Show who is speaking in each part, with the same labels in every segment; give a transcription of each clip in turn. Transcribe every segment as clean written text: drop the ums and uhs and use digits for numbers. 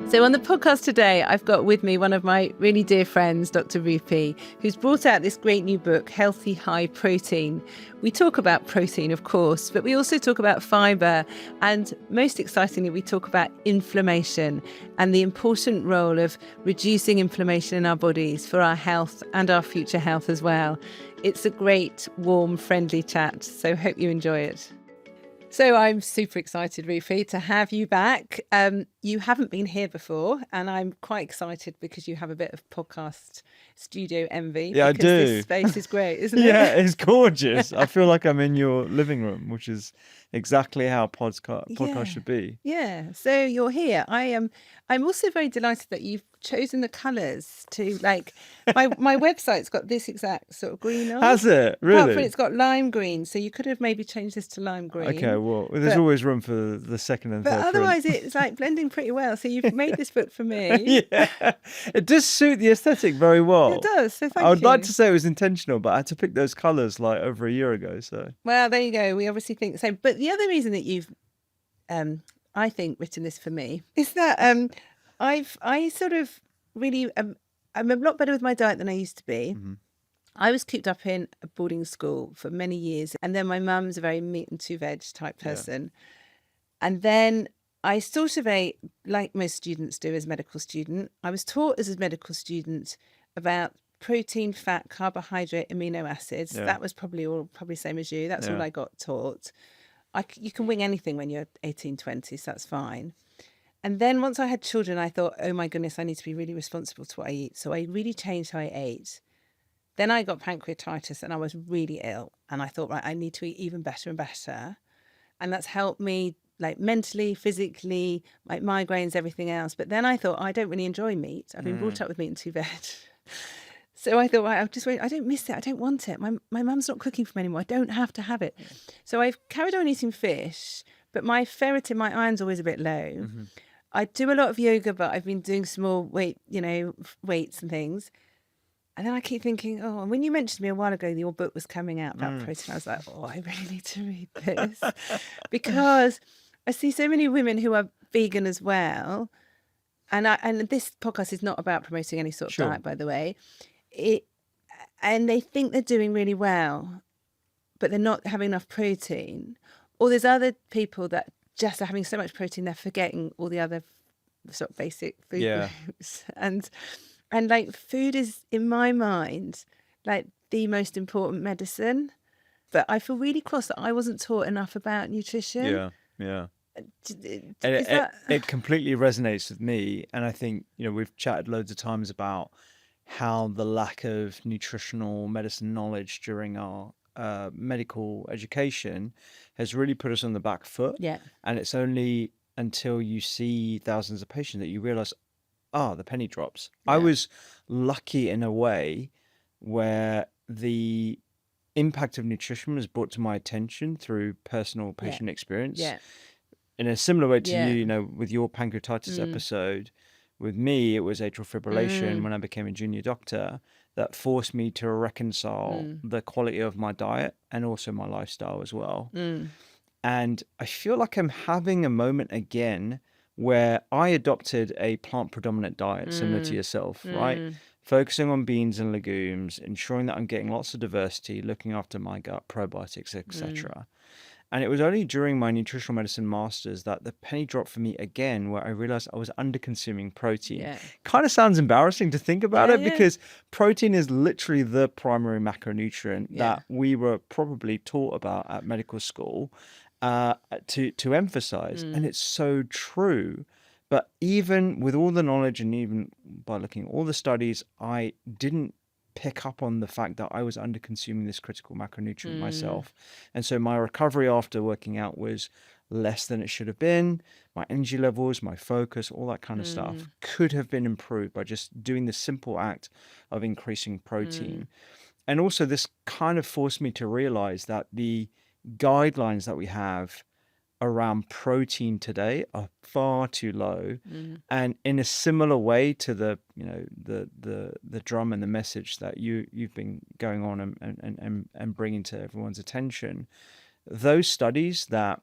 Speaker 1: So on the podcast today, I've got with me one of my really dear friends, Dr Rupy, who's brought out this great new book, Healthy High Protein. We talk about protein, of course, but we also talk about fibre. And most excitingly, we talk about inflammation and the important role of reducing inflammation in our bodies for our health and our future health as well. It's a great, warm, friendly chat. So hope you enjoy it. So I'm super excited, Rupy, to have you back. You haven't been here before, and I'm quite excited because you have a bit of podcast studio envy.
Speaker 2: Yeah, I do.
Speaker 1: This space is great, isn't it?
Speaker 2: Yeah, it's gorgeous. I feel like I'm in your living room, which is exactly how podcast should be.
Speaker 1: Yeah. So you're here. I'm also very delighted that you've chosen the colours to my website's got this exact sort of green on.
Speaker 2: Has it? Really?
Speaker 1: Apart from it's got lime green, so you could have maybe changed this to lime green.
Speaker 2: Okay, well, there's always room for the second and third.
Speaker 1: But otherwise, it's like blending pretty well. So you've made this book for me.
Speaker 2: Yeah, it does suit the aesthetic very well.
Speaker 1: It does. So thank you.
Speaker 2: I would like to say it was intentional, but I had to pick those colours like over a year ago. So
Speaker 1: well, there you go. We obviously think the same. But the other reason that you've, I think, written this for me is that I sort of really I'm a lot better with my diet than I used to be.
Speaker 2: Mm-hmm.
Speaker 1: I was cooped up in a boarding school for many years, and then my mum's a very meat and two veg type person, and then I sort of ate like most students do as a medical student. I was taught as a medical student about protein, fat, carbohydrate, amino acids.
Speaker 2: Yeah.
Speaker 1: That was probably same as you. That's all I got taught. You can wing anything when you're 18, 20, so that's fine. And then once I had children, I thought, oh my goodness, I need to be really responsible to what I eat. So I really changed how I ate. Then I got pancreatitis and I was really ill. And I thought, right, I need to eat even better and better. And that's helped me like mentally, physically, like migraines, everything else. But then I thought, I don't really enjoy meat. I've been brought up with meat and two veg. So I thought, right, I don't miss it. I don't want it. My mum's not cooking for me anymore. I don't have to have it. So I've carried on eating fish, but my ferritin, my iron's always a bit low. Mm-hmm. I do a lot of yoga, but I've been doing small weights and things. And then I keep thinking, and when you mentioned to me a while ago, your book was coming out about protein, I was like, I really need to read this because I see so many women who are vegan as well. And this podcast is not about promoting any sort of diet, by the way. And they think they're doing really well, but they're not having enough protein. Or there's other people that just are having so much protein, they're forgetting all the other sort of basic food groups. And like food is, in my mind, like the most important medicine. But I feel really cross that I wasn't taught enough about nutrition.
Speaker 2: Yeah. It completely resonates with me. And I think, we've chatted loads of times about how the lack of nutritional medicine knowledge during our medical education has really put us on the back foot.
Speaker 1: Yeah.
Speaker 2: And it's only until you see thousands of patients that you realize, the penny drops. Yeah. I was lucky in a way where the impact of nutrition was brought to my attention through personal patient experience.
Speaker 1: Yeah.
Speaker 2: In a similar way to you, with your pancreatitis episode, with me, it was atrial fibrillation when I became a junior doctor that forced me to reconcile the quality of my diet and also my lifestyle as well. And I feel like I'm having a moment again where I adopted a plant predominant diet similar to yourself, right? Focusing on beans and legumes, ensuring that I'm getting lots of diversity, looking after my gut, probiotics, etc. And it was only during my nutritional medicine masters that the penny dropped for me again, where I realized I was under consuming protein. Yeah. Kind of sounds embarrassing to think about it because protein is literally the primary macronutrient that we were probably taught about at medical school to emphasize. And it's so true. But even with all the knowledge and even by looking at all the studies, I didn't pick up on the fact that I was under consuming this critical macronutrient myself. And so my recovery after working out was less than it should have been. My energy levels, my focus, all that kind of stuff could have been improved by just doing the simple act of increasing protein. And also this kind of forced me to realize that the guidelines that we have around protein today are far too low, and in a similar way to the drum and the message that you've been going on and bringing to everyone's attention, those studies that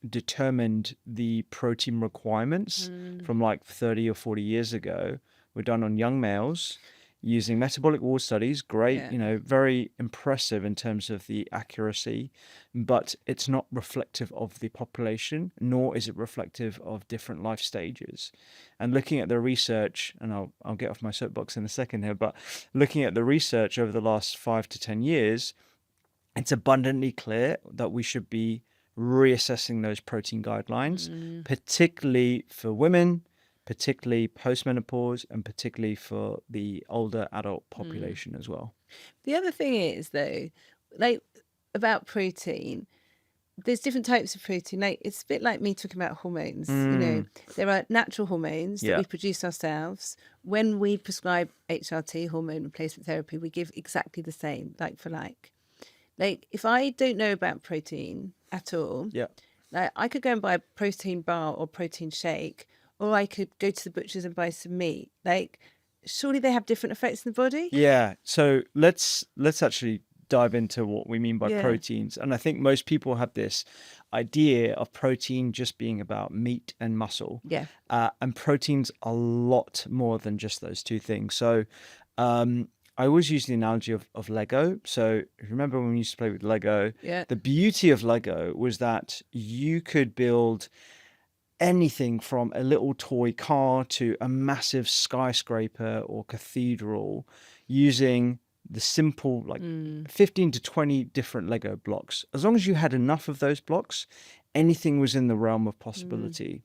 Speaker 2: determined the protein requirements from like 30 or 40 years ago were done on young males using metabolic ward studies. Great,
Speaker 1: Yeah.
Speaker 2: very impressive in terms of the accuracy, but it's not reflective of the population, nor is it reflective of different life stages. And looking at the research, and I'll get off my soapbox in a second here, but looking at the research over the last 5 to 10 years, it's abundantly clear that we should be reassessing those protein guidelines, particularly for women, particularly postmenopause, and particularly for the older adult population as well.
Speaker 1: The other thing is, though, like about protein, there's different types of protein. Like it's a bit like me talking about hormones. There are natural hormones that we produce ourselves. When we prescribe HRT, hormone replacement therapy, we give exactly the same, like for like. Like if I don't know about protein at all, like I could go and buy a protein bar or protein shake, or I could go to the butcher's and buy some meat. Like surely they have different effects in the body.
Speaker 2: Yeah. So let's actually dive into what we mean by proteins. And I think most people have this idea of protein just being about meat and muscle.
Speaker 1: Yeah.
Speaker 2: And proteins a lot more than just those two things. So I always use the analogy of Lego. So if you remember when we used to play with Lego, the beauty of Lego was that you could build anything from a little toy car to a massive skyscraper or cathedral using the simple 15 to 20 different Lego blocks. As long as you had enough of those blocks, anything was in the realm of possibility.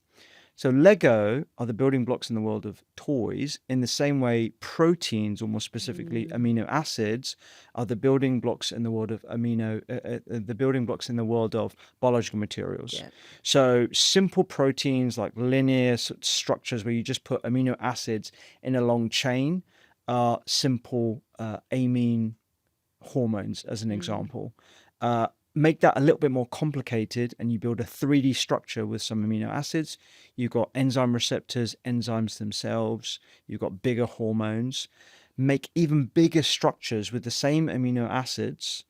Speaker 2: So Lego are the building blocks in the world of toys, in the same way proteins, or more specifically amino acids, are the building blocks in the world of the building blocks in the world of biological materials. So simple proteins like linear structures where you just put amino acids in a long chain are simple amine hormones, as an example. Make that a little bit more complicated and you build a 3D structure with some amino acids. You've got enzyme receptors, enzymes themselves, you've got bigger hormones. Make even bigger structures with the same amino acids.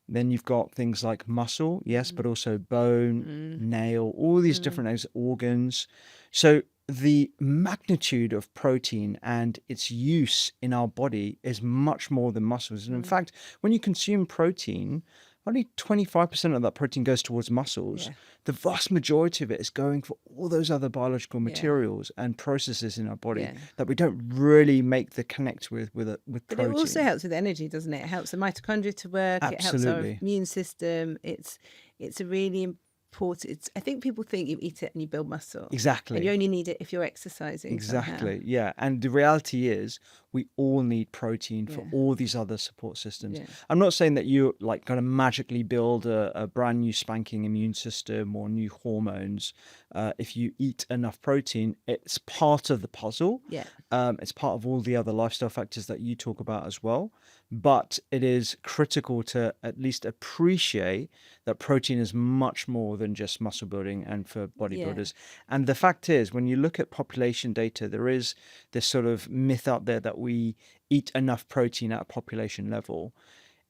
Speaker 2: Then you've got things like muscle, yes, but also bone, nail, all these different organs. So the magnitude of protein and its use in our body is much more than muscles. And in fact, when you consume protein, only 25% of that protein goes towards muscles. The vast majority of it is going for all those other biological materials and processes in our body that we don't really make the connect with protein.
Speaker 1: But it also helps with energy, doesn't it? It helps the mitochondria to work.
Speaker 2: Absolutely.
Speaker 1: It helps our immune system. It's a really important. I think people think you eat it and you build muscle.
Speaker 2: Exactly.
Speaker 1: And you only need it if you're exercising.
Speaker 2: Exactly.
Speaker 1: Somehow.
Speaker 2: Yeah. And the reality is we all need protein for all these other support systems. I'm not saying that you're like going to magically build a brand new spanking immune system or new hormones. If you eat enough protein, it's part of the puzzle. It's part of all the other lifestyle factors that you talk about as well. But it is critical to at least appreciate that protein is much more than just muscle building and for bodybuilders. And the fact is, when you look at population data, there is this sort of myth out there that we eat enough protein at a population level.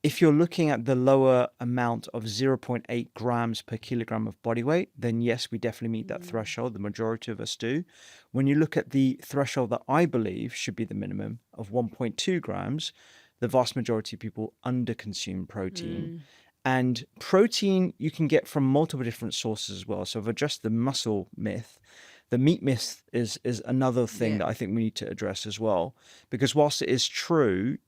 Speaker 2: If you're looking at the lower amount of 0.8 grams per kilogram of body weight, then yes, we definitely meet that threshold. The majority of us do. When you look at the threshold that I believe should be the minimum of 1.2 grams, the vast majority of people underconsume protein. And protein you can get from multiple different sources as well. So I've addressed the muscle myth. The meat myth is another thing that I think we need to address as well. Because whilst it is true,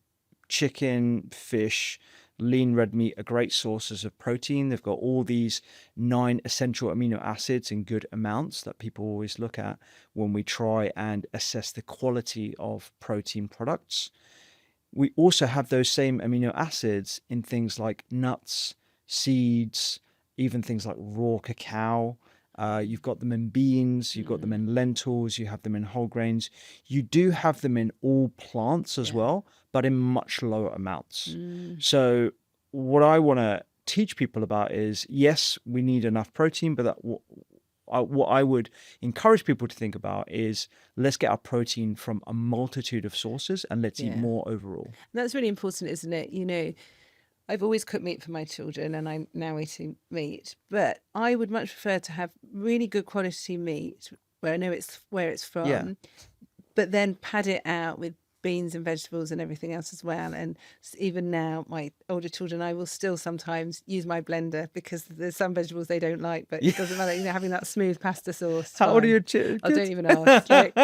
Speaker 2: chicken, fish, lean red meat are great sources of protein. They've got all these 9 essential amino acids in good amounts that people always look at when we try and assess the quality of protein products. We also have those same amino acids in things like nuts, seeds, even things like raw cacao. You've got them in beans, you've got them in lentils, you have them in whole grains. You do have them in all plants as well, but in much lower amounts. So what I want to teach people about is, yes, we need enough protein, but what I would encourage people to think about is let's get our protein from a multitude of sources and let's eat more overall.
Speaker 1: That's really important, isn't it? You know, I've always cooked meat for my children, and I'm now eating meat. But I would much prefer to have really good quality meat where I know it's where it's
Speaker 2: Yeah.
Speaker 1: from, but then pad it out with beans and vegetables and everything else as well. And even now, my older children, I will still sometimes use my blender because there's some vegetables they don't like, but it doesn't matter. Having that smooth pasta sauce.
Speaker 2: How old are your
Speaker 1: kids?
Speaker 2: kids?
Speaker 1: I don't even ask. Like,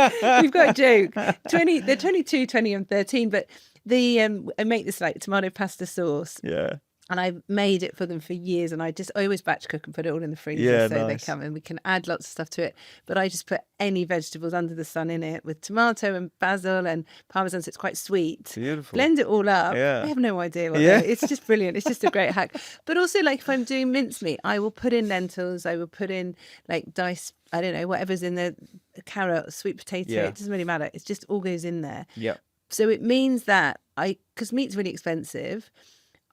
Speaker 1: we've got a joke. They're 22, 20 and 13, but I make this like tomato pasta sauce.
Speaker 2: Yeah.
Speaker 1: And I've made it for them for years, and I always batch cook and put it all in the freezer, so nice. They come and we can add lots of stuff to it. But I just put any vegetables under the sun in it with tomato and basil and parmesan, so it's quite sweet.
Speaker 2: Beautiful.
Speaker 1: Blend it all up.
Speaker 2: Yeah.
Speaker 1: I have no idea what it's just brilliant. It's just a great hack. But also, like if I'm doing mincemeat, I will put in lentils. I will put in like diced, I don't know, whatever's in the carrot, sweet potato. It doesn't really matter. It just all goes in there.
Speaker 2: Yeah.
Speaker 1: So it means that because meat's really expensive,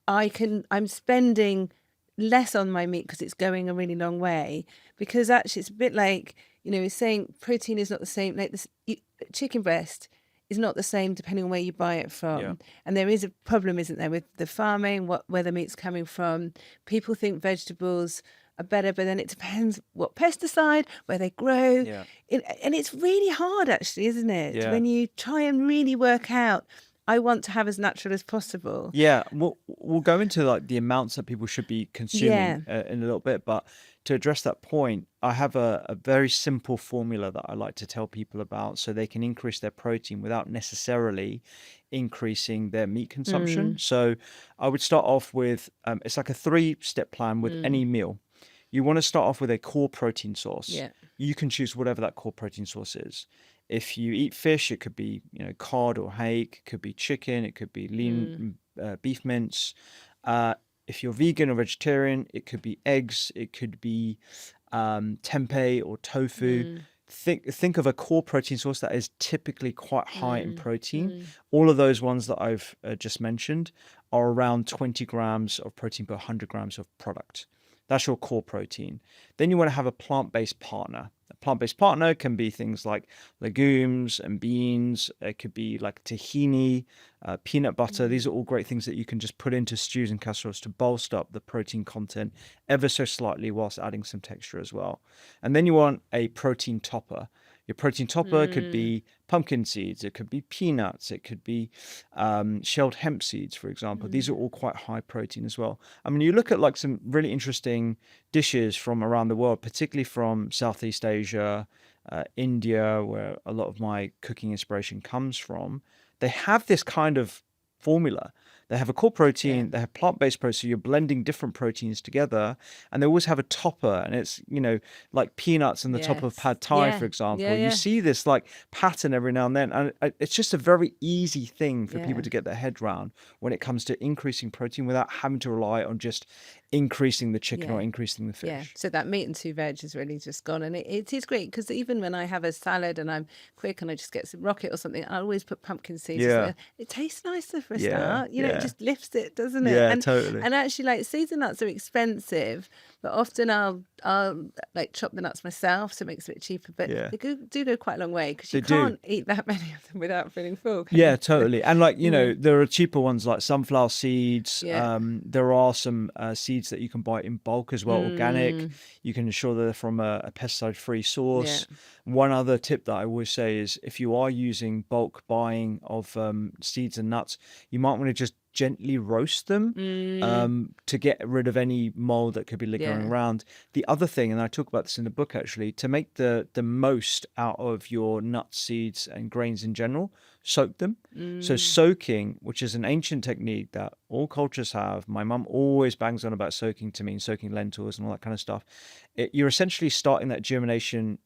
Speaker 1: I'm spending less on my meat because it's going a really long way. Because actually, it's a bit like, it's saying protein is not the same. Like this, chicken breast is not the same depending on where you buy it from.
Speaker 2: Yeah.
Speaker 1: And there is a problem, isn't there, with the farming, where the meat's coming from. People think vegetables are better, but then it depends what pesticide, where they grow.
Speaker 2: Yeah.
Speaker 1: And it's really hard, actually, isn't it?
Speaker 2: Yeah.
Speaker 1: When you try and really work out, I want to have as natural as possible.
Speaker 2: Yeah, we'll go into like the amounts that people should be consuming in a little bit, but to address that point, I have a very simple formula that I like to tell people about so they can increase their protein without necessarily increasing their meat consumption. So I would start off with, it's like a 3-step plan with any meal. You want to start off with a core protein source.
Speaker 1: Yeah.
Speaker 2: You can choose whatever that core protein source is. If you eat fish, it could be cod or hake, it could be chicken, it could be lean beef mince. If you're vegan or vegetarian, it could be eggs, it could be tempeh or tofu. Think of a core protein source that is typically quite high in protein. All of those ones that I've just mentioned are around 20 grams of protein per 100 grams of product. That's your core protein. Then you want to have a plant-based partner. A plant-based partner can be things like legumes and beans. It could be like tahini, peanut butter. These are all great things that you can just put into stews and casseroles to bolster up the protein content ever so slightly whilst adding some texture as well. And then you want a protein topper. Your protein topper could be pumpkin seeds, it could be peanuts, it could be shelled hemp seeds, for example. These are all quite high protein as well. I mean, you look at like some really interesting dishes from around the world, particularly from Southeast Asia, India, where a lot of my cooking inspiration comes from. They have this kind of formula. They have a core protein, they have plant-based protein, so you're blending different proteins together, and they always have a topper, and it's, like peanuts in the top of pad thai, for example. You see this like pattern every now and then, and it's just a very easy thing for people to get their head around when it comes to increasing protein without having to rely on just increasing the chicken or increasing the fish.
Speaker 1: Yeah, so that meat and 2 veg is really just gone, and it is great because even when I have a salad and I'm quick and I just get some rocket or something, I always put pumpkin seeds. It tastes nicer for a start. It just lifts it, doesn't it?
Speaker 2: Yeah, totally.
Speaker 1: And actually, like, seeds and nuts are expensive, but often I'll like chop the nuts myself, so it makes it a bit cheaper. But they do go quite a long way because you can't eat that many of them without feeling full.
Speaker 2: Yeah, totally. And like there are cheaper ones like sunflower seeds. There are some seeds that you can buy in bulk as well, organic. You can ensure they're from a pesticide-free source. One other tip that I always say is if you are using bulk buying of seeds and nuts, you might want to just gently roast them to get rid of any mold that could be lingering around. The other thing, and I talk about this in the book actually, to make the most out of your nuts, seeds and grains in general, soak them. So soaking, which is an ancient technique that all cultures have, my mum always bangs on about soaking to me, soaking lentils and all that kind of stuff. You're essentially starting that germination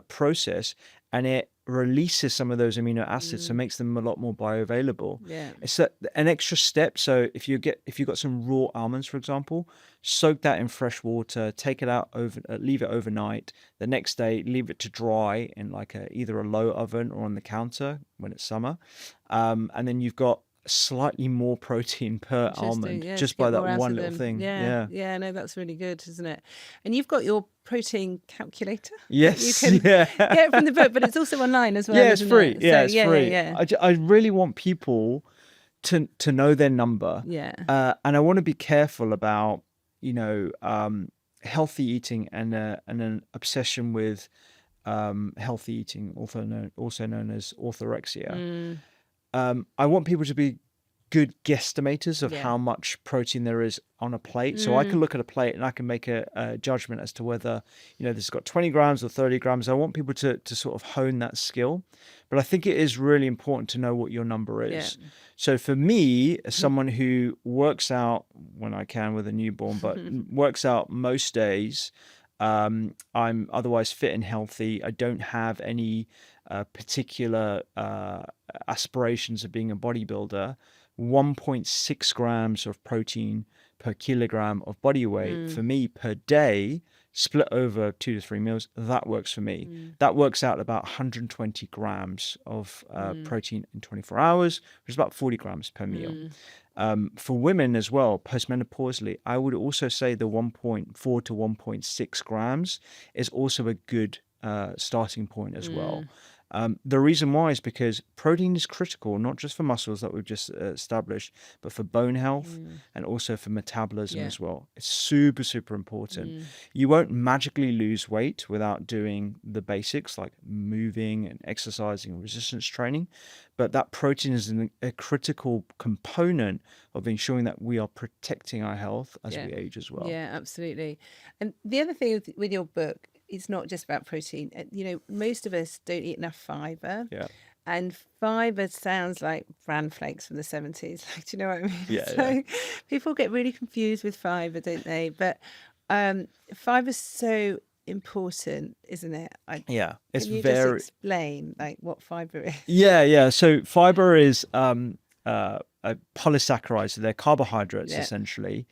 Speaker 2: process, and it releases some of those amino acids, so it makes them a lot more bioavailable. It's an extra step. So if you've got some raw almonds, for example, soak that in fresh water, take it out leave it overnight. The next day, leave it to dry in like either a low oven or on the counter when it's summer, and then you've got slightly more protein per almond just by that one little thing.
Speaker 1: No, that's really good, isn't it? And you've got your protein calculator.
Speaker 2: Yes,
Speaker 1: you can get it from the book, but it's also online as well.
Speaker 2: Yeah, it's free.
Speaker 1: It?
Speaker 2: It's free. I really want people to know their number.
Speaker 1: Yeah.
Speaker 2: And I want to be careful about, healthy eating and an obsession with healthy eating, also known as orthorexia. I want people to be good guesstimators of how much protein there is on a plate. So I can look at a plate and I can make a judgment as to whether, this has got 20 grams or 30 grams. I want people to sort of hone that skill. But I think it is really important to know what your number is. Yeah. So for me, as someone who works out when I can with a newborn, but works out most days, I'm otherwise fit and healthy. I don't have any particular aspirations of being a bodybuilder. 1.6 grams of protein per kilogram of body weight for me per day, split over 2 to 3 meals, that works for me. That works out about 120 grams of protein in 24 hours, which is about 40 grams per meal. For women as well, postmenopausally, I would also say the 1.4 to 1.6 grams is also a good starting point as well. The reason why is because protein is critical, not just for muscles that we've just established, but for bone health and also for metabolism as well. It's super, super important. You won't magically lose weight without doing the basics like moving and exercising and resistance training. But that protein is a critical component of ensuring that we are protecting our health as we age as well.
Speaker 1: Yeah, absolutely. And the other thing with your book, it's not just about protein. Most of us don't eat enough fibre.
Speaker 2: Yeah.
Speaker 1: And fibre sounds like bran flakes from the 70s. Like, do you know what I mean?
Speaker 2: Yeah.
Speaker 1: People get really confused with fibre, don't they? But fibre's so important, isn't it?
Speaker 2: It's
Speaker 1: can you
Speaker 2: very...
Speaker 1: just explain like what fibre is?
Speaker 2: Yeah. So fibre is a polysaccharide, so they're carbohydrates essentially.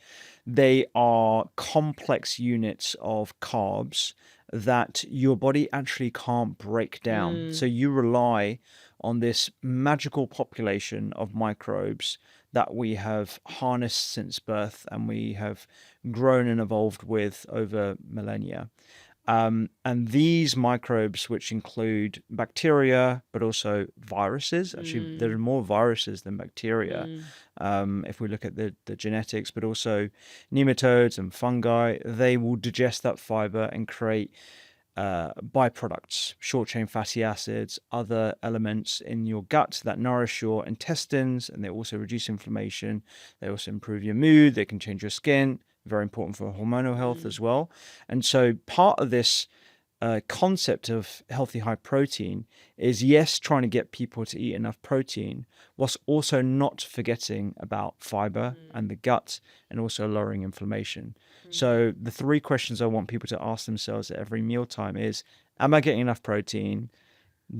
Speaker 2: They are complex units of carbs that your body actually can't break down. So you rely on this magical population of microbes that we have harnessed since birth and we have grown and evolved with over millennia. And these microbes, which include bacteria, but also viruses, actually there are more viruses than bacteria if we look at the genetics, but also nematodes and fungi, they will digest that fiber and create byproducts, short-chain fatty acids, other elements in your gut that nourish your intestines, and they also reduce inflammation. They also improve your mood. They can change your skin. Very important for hormonal health as well. And so part of this concept of healthy high protein is, yes, trying to get people to eat enough protein, whilst also not forgetting about fiber and the gut and also lowering inflammation. So the 3 questions I want people to ask themselves at every mealtime is, am I getting enough protein?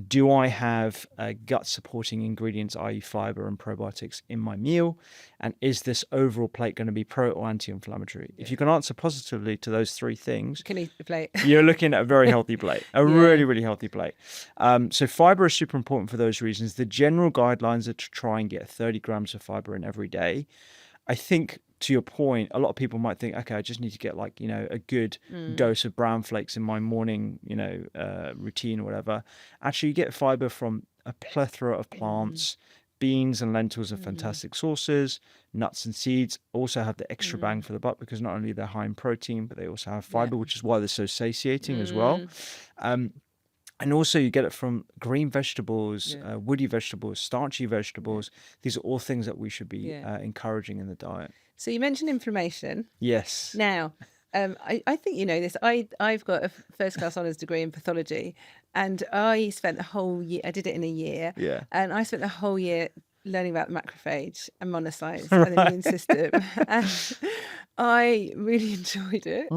Speaker 2: Do I have gut supporting ingredients, i.e. fiber and probiotics in my meal? And is this overall plate going to be pro or anti-inflammatory? If you can answer positively to those 3 things,
Speaker 1: can eat the plate.
Speaker 2: You're looking at a very healthy plate, really, really healthy plate. So fiber is super important for those reasons. The general guidelines are to try and get 30 grams of fiber in every day. I think, to your point, a lot of people might think, okay, I just need to get a good dose of brown flakes in my morning, routine or whatever. Actually, you get fiber from a plethora of plants. Beans and lentils are fantastic sources. Nuts and seeds also have the extra bang for the buck because not only they're high in protein, but they also have fiber, which is why they're so satiating as well. And also you get it from green vegetables, woody vegetables, starchy vegetables. These are all things that we should be encouraging in the diet.
Speaker 1: So you mentioned inflammation.
Speaker 2: Yes.
Speaker 1: Now, I think you know this. I've got a first-class honours degree in pathology, and I spent the whole year, I did it in a year, and I spent the whole year learning about the macrophage and monocytes and the immune system. And I really enjoyed it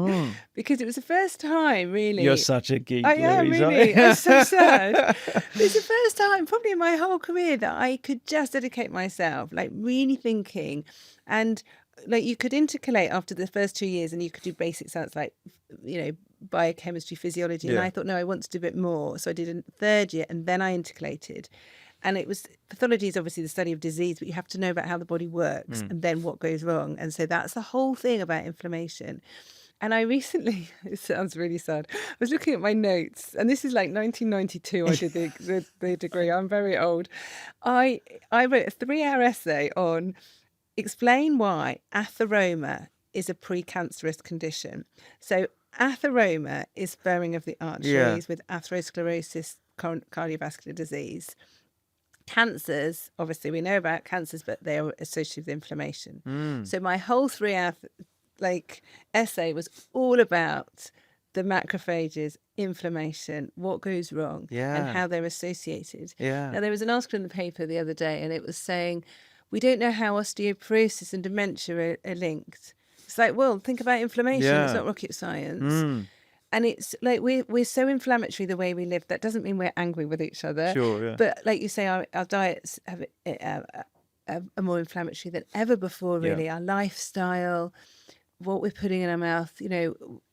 Speaker 1: because it was the first time, really.
Speaker 2: You're such a geek,
Speaker 1: I am,
Speaker 2: Louise,
Speaker 1: really. I'm so sad. It's the first time, probably in my whole career, that I could just dedicate myself, like really thinking. And like you could intercalate after the first 2 years and you could do basic science like, biochemistry, physiology. And I thought, no, I want to do a bit more. So I did a 3rd year and then I intercalated. And it was, pathology is obviously the study of disease, but you have to know about how the body works and then what goes wrong. And so that's the whole thing about inflammation. And I recently, it sounds really sad, I was looking at my notes, and this is like 1992 I did the degree. I'm very old. I wrote a 3-hour essay on explain why atheroma is a precancerous condition. So atheroma is spurring of the arteries with atherosclerosis, cardiovascular disease. Cancers, obviously we know about cancers, but they are associated with inflammation. So my whole 3-hour essay was all about the macrophages, inflammation, what goes wrong, and how they're associated. Now, there was an article in the paper the other day, and it was saying, we don't know how osteoporosis and dementia are linked. It's like, well, think about inflammation. It's not rocket science. And it's like we're so inflammatory the way we live. That doesn't mean we're angry with each other. But like you say, our diets are more inflammatory than ever before, really. Our lifestyle, what we're putting in our mouth,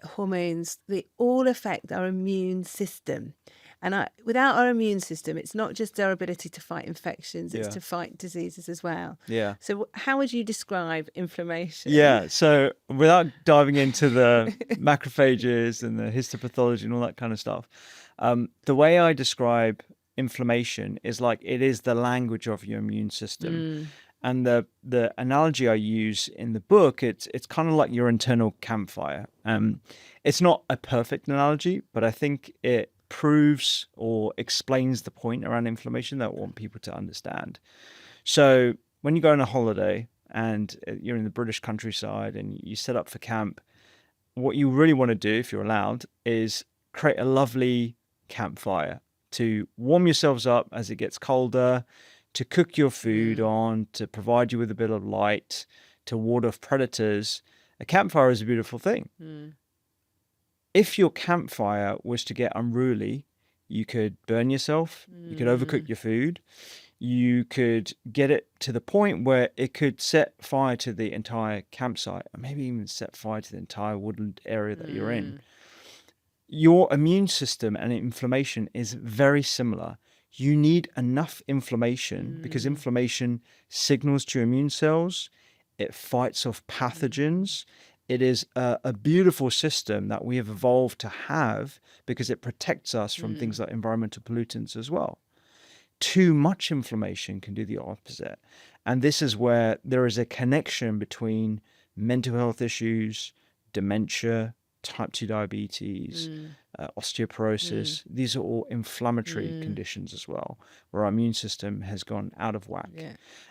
Speaker 1: hormones, they all affect our immune system. And without our immune system, it's not just our ability to fight infections, it's to fight diseases as well. So how would you describe inflammation?
Speaker 2: So without diving into the macrophages and the histopathology and all that kind of stuff, the way I describe inflammation is like it is the language of your immune system. And the analogy I use in the book, it's kind of like your internal campfire. It's not a perfect analogy, but I think it proves or explains the point around inflammation that I want people to understand. So when you go on a holiday and you're in the British countryside and you set up for camp, what you really want to do, if you're allowed, is create a lovely campfire to warm yourselves up as it gets colder, to cook your food on, to provide you with a bit of light, to ward off predators. A campfire is a beautiful thing. If your campfire was to get unruly, you could burn yourself, you could overcook your food, you could get it to the point where it could set fire to the entire campsite, or maybe even set fire to the entire woodland area that you're in. Your immune system and inflammation is very similar. You need enough inflammation because inflammation signals to your immune cells, it fights off pathogens. It is a beautiful system that we have evolved to have because it protects us from things like environmental pollutants as well. Too much inflammation can do the opposite. And this is where there is a connection between mental health issues, dementia, type 2 diabetes, osteoporosis. These are all inflammatory conditions as well, where our immune system has gone out of whack.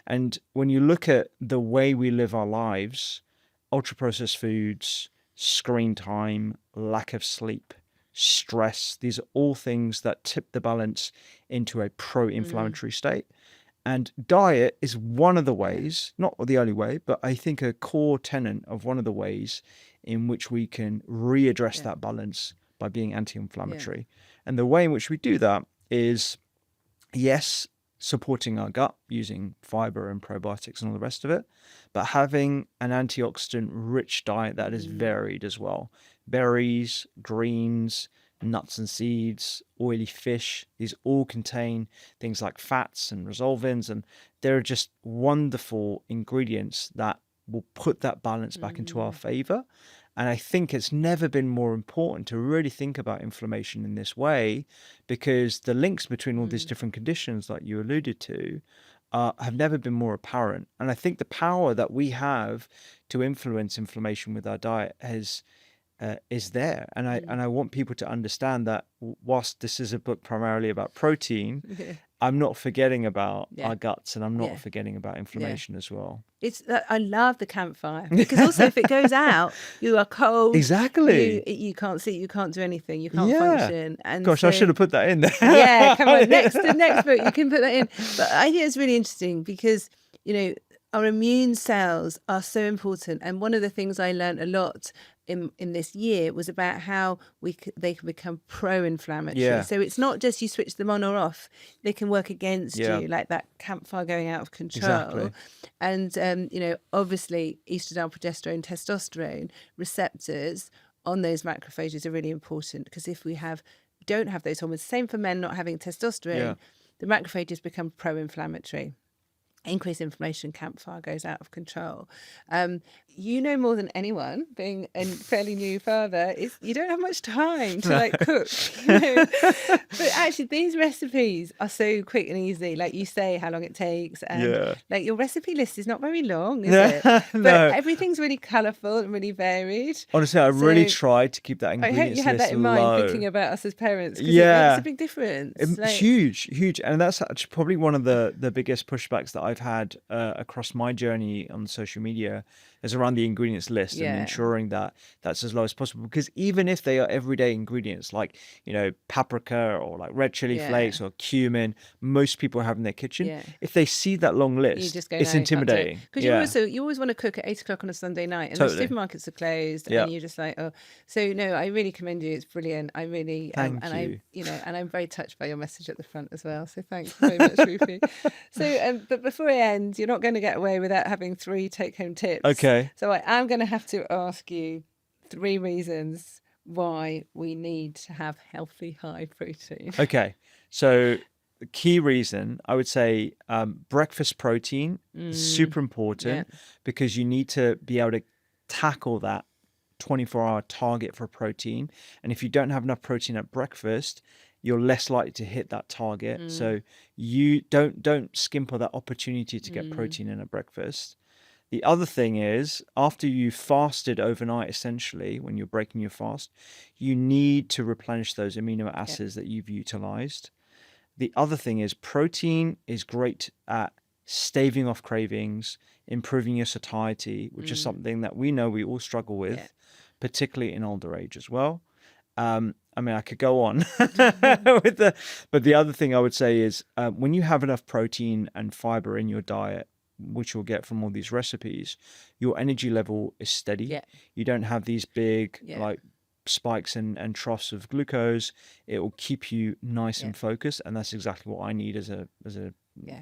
Speaker 2: And when you look at the way we live our lives, ultra-processed foods, screen time, lack of sleep, stress, these are all things that tip the balance into a pro-inflammatory state. And diet is one of the ways, not the only way, but I think a core tenet of one of the ways in which we can readdress that balance by being anti-inflammatory. And the way in which we do that is, yes, supporting our gut using fiber and probiotics and all the rest of it, but having an antioxidant rich diet that is varied as well. Berries, greens, nuts and seeds, oily fish, these all contain things like fats and resolvins, and they're just wonderful ingredients that will put that balance back into our favor. And I think it's never been more important to really think about inflammation in this way, because the links between all these different conditions like you alluded to have never been more apparent. And I think the power that we have to influence inflammation with our diet is there. And I want people to understand that whilst this is a book primarily about protein, I'm not forgetting about our guts, and I'm not forgetting about inflammation as well.
Speaker 1: I love the campfire, because also if it goes out, you are cold.
Speaker 2: Exactly.
Speaker 1: You can't see, you can't do anything, you can't function. And
Speaker 2: gosh, I should have put that in there.
Speaker 1: Come on, the next book you can put that in. But I think it's really interesting because our immune cells are so important. And one of the things I learned a lot in this year was about how they can become pro-inflammatory. So it's not just you switch them on or off; they can work against you, like that campfire going out of control. And obviously, estrogen, progesterone, testosterone receptors on those macrophages are really important, because if we don't have those hormones, same for men not having testosterone, the macrophages become pro-inflammatory. increased inflammation, campfire goes out of control. You know more than anyone, being a fairly new father, is you don't have much time to like cook. But actually, these recipes are so quick and easy. Like you say, how long it takes, and like your recipe list is not very long, is it?
Speaker 2: No.
Speaker 1: But everything's really colourful and really varied.
Speaker 2: Honestly, I really tried to keep that ingredients
Speaker 1: I hope you had that in mind, thinking about us as parents, because it makes a big difference.
Speaker 2: Like, huge, and that's actually probably one of the biggest pushbacks that I've had across my journey on social media is around the ingredients list and ensuring that that's as low as possible. Because even if they are everyday ingredients like, you know, paprika or like red chili flakes or cumin, most people have in their kitchen. If they see that long list,
Speaker 1: you just go,
Speaker 2: it's intimidating.
Speaker 1: Because you always want to cook at 8 o'clock on a Sunday night, and the supermarkets are closed, and you're just like, oh. So no, I really commend you. It's brilliant. I really
Speaker 2: Thank you.
Speaker 1: And I'm very touched by your message at the front as well. So thanks very much, Rupy. So, but before I end, you're not going to get away without having 3 take-home tips.
Speaker 2: Okay.
Speaker 1: So I am going to have to ask you 3 reasons why we need to have healthy high protein.
Speaker 2: Okay. So the key reason, I would say breakfast protein is super important because you need to be able to tackle that 24-hour target for protein. And if you don't have enough protein at breakfast, you're less likely to hit that target. So you don't skimp on that opportunity to get protein in at breakfast. The other thing is, after you fasted overnight, essentially, when you're breaking your fast, you need to replenish those amino acids that you've utilized. The other thing is, protein is great at staving off cravings, improving your satiety, which is something that we know we all struggle with, particularly in older age as well. I mean, I could go on with but the other thing I would say is when you have enough protein and fiber in your diet, which you'll get from all these recipes, your energy level is steady. You don't have these big like spikes and troughs of glucose. It will keep you nice and focused, and that's exactly what I need as a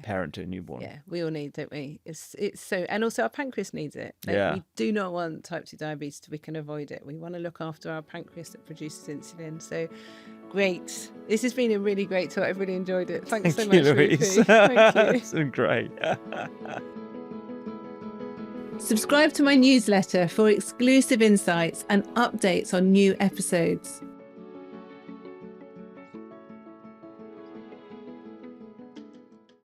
Speaker 2: parent to a newborn.
Speaker 1: We all need, don't we? It's so, and also our pancreas needs it. Like, we do not want type 2 diabetes. We can avoid it. We want to look after our pancreas that produces insulin. So great. This has been a really great talk. I've really enjoyed it. Thanks so much,
Speaker 2: Louise.
Speaker 1: Thank you.
Speaker 2: It's been great.
Speaker 1: Subscribe to my newsletter for exclusive insights and updates on new episodes.